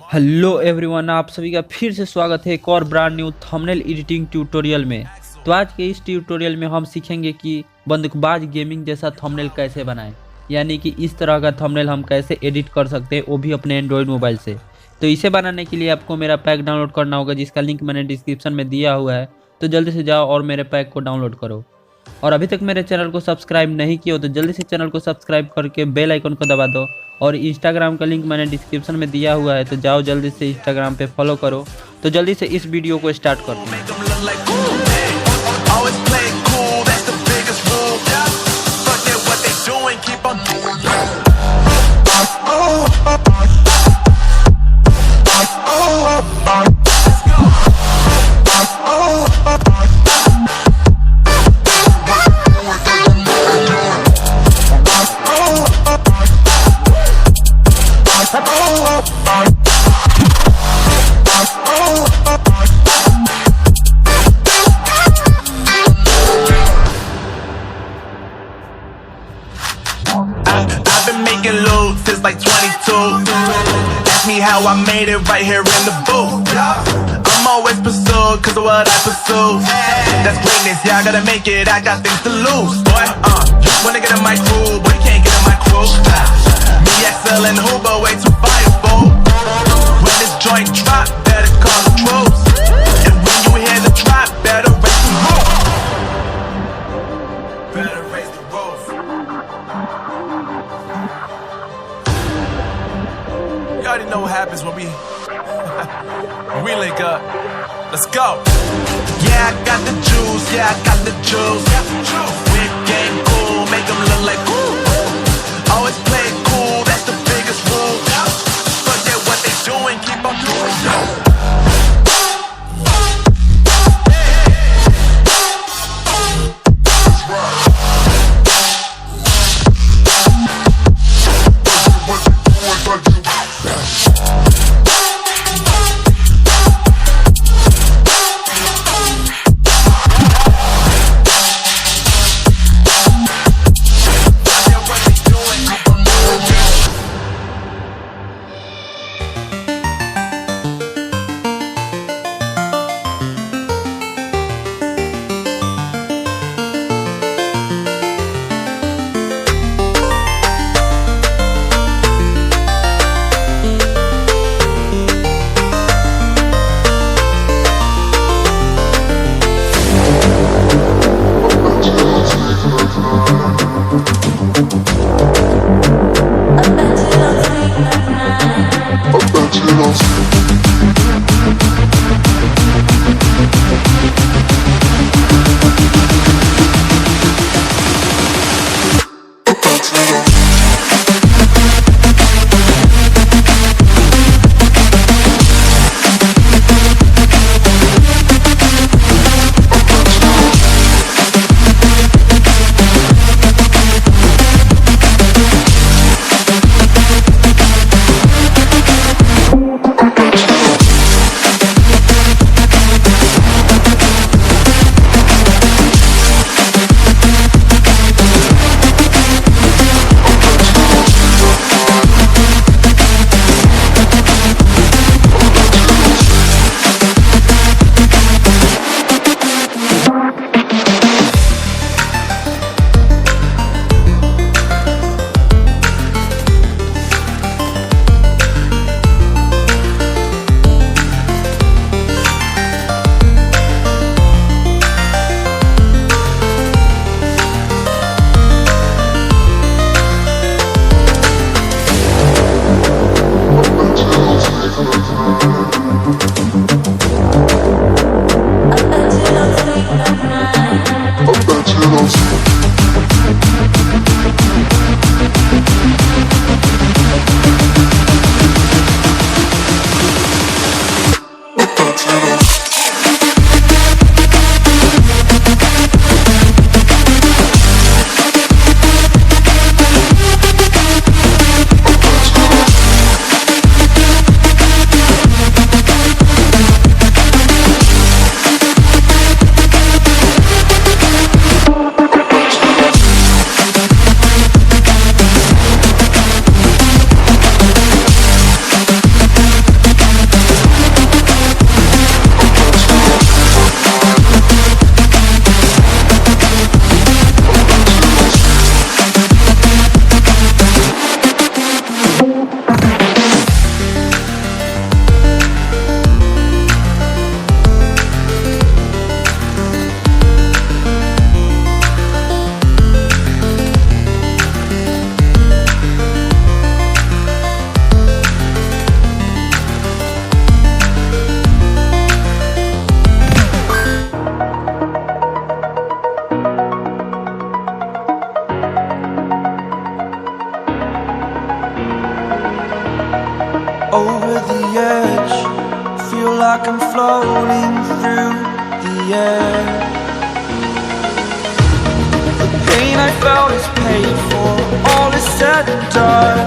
Hello everyone, आप सभी का फिर से स्वागत है एक और brand new thumbnail editing tutorial में। तो आज के इस ट्यूटोरियल में हम सीखेंगे कि बंदूकबाज गेमिंग जैसा थंबनेल कैसे बनाएं, यानी कि इस तरह का थंबनेल हम कैसे एडिट कर सकते हैं, वो भी अपने एंड्रॉयड मोबाइल से। तो इसे बनाने के लिए आपको मेरा पैक डाउनलोड करना होगा, जिसका लिंक मैंने डिस्क्रिप्शन में दिया हुआ है। तो जल्दी से जाओ और मेरे पैक को डाउनलोड करो। और अभी तक मेरे चैनल को सब्सक्राइब नहीं किया हो तो जल्दी से चैनल को सब्सक्राइब करके बेल आइकन को दबा दो। और इंस्टाग्राम का लिंक मैंने डिस्क्रिप्शन में दिया हुआ है, तो जाओ जल्दी से इंस्टाग्राम पे फॉलो करो। तो जल्दी से इस वीडियो को स्टार्ट करते हैं। I've been making loot since like 22. Ask me how I made it right here in the booth. I'm always pursued cause of what I pursue. That's greatness, yeah, I gotta make it, I got things to lose. Boy, wanna get in my crew, but you can't get in my crew. Me, XL and Hoover, way too fireball. When this joint drop, better call the troops. And when you hear the drop, better raise the roof. Better raise the roof. You already know what happens when we link up. Let's go. Yeah, I got the juice. Yeah, I got the juice. Whip game cool, make them look like cool. Always play it cool, that's the biggest rule. Forget what they doing, keep on doing. over the edge. Feel like I'm floating through the air. The pain I felt is paid for, all is said and done.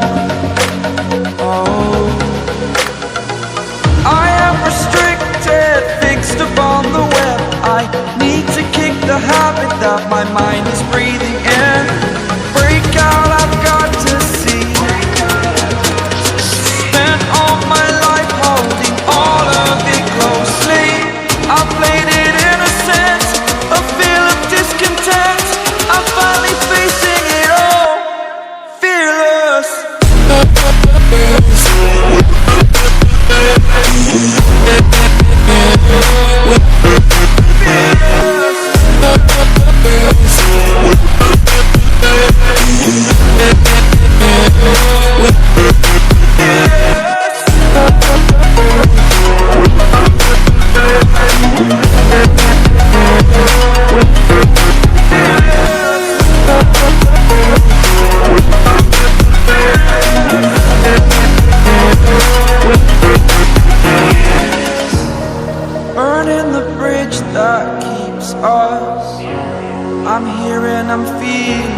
Oh, I am restricted, fixed upon the web. I need to kick the habit that my mind is breathing in. Break out, I've got to see. Spent all my life holding all of it closely. I played it innocent, a feel of discontent. I'm finally facing it all, fearless. Burning the bridge that keeps us. I'm here and I'm feeling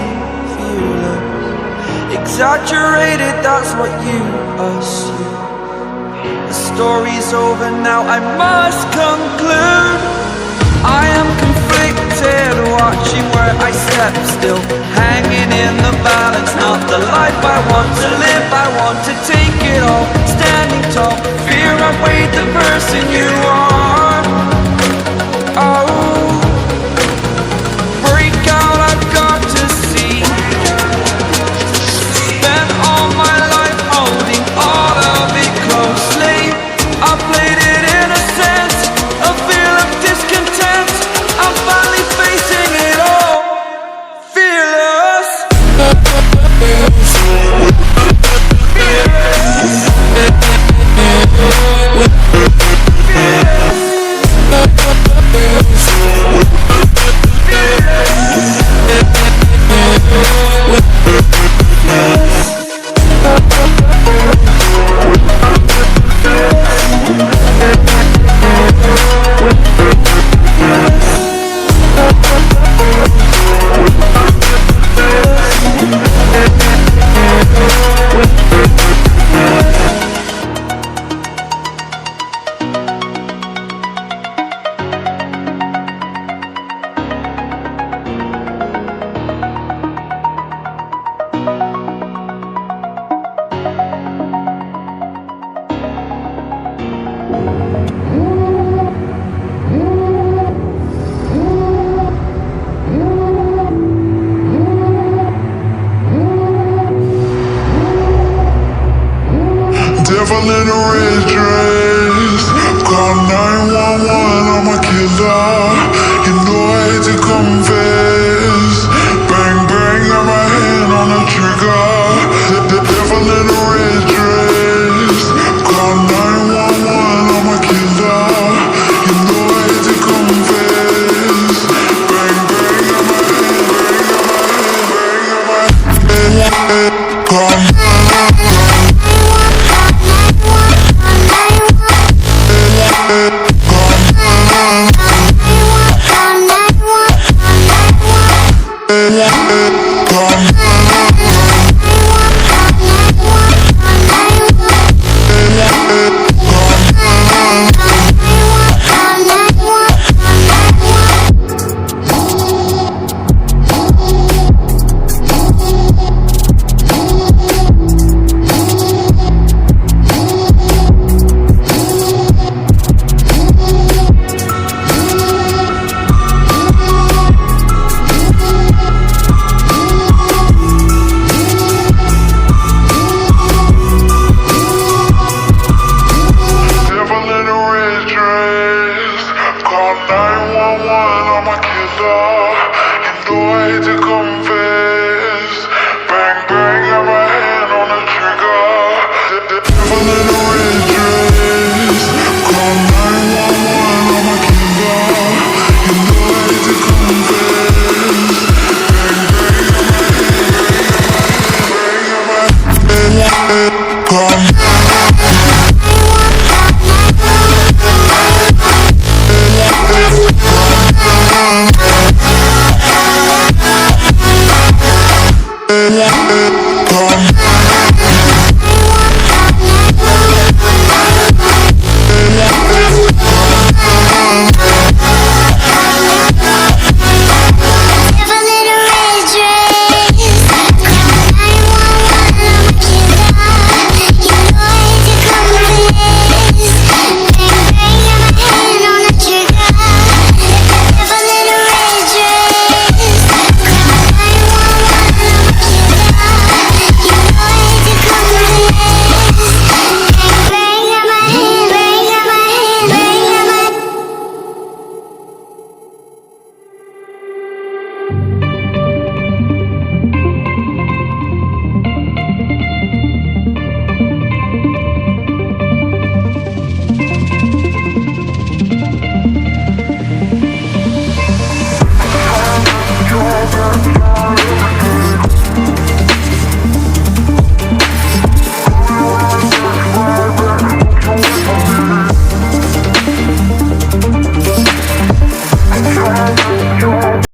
fearless. Exaggerated, that's what you assume. The story's over now, I must conclude. I am conflicted, watching where I step still, hanging in the balance. Not the life I want to live, I want to take it all. Standing tall, fear outweighed the person you are. Oh, break out, I've got to see. Spent all my life holding all of it closely. I played it innocent, a feel of discontent. I'm finally facing it all, fearless. Devil in a red dress, call 911, I'm a killer.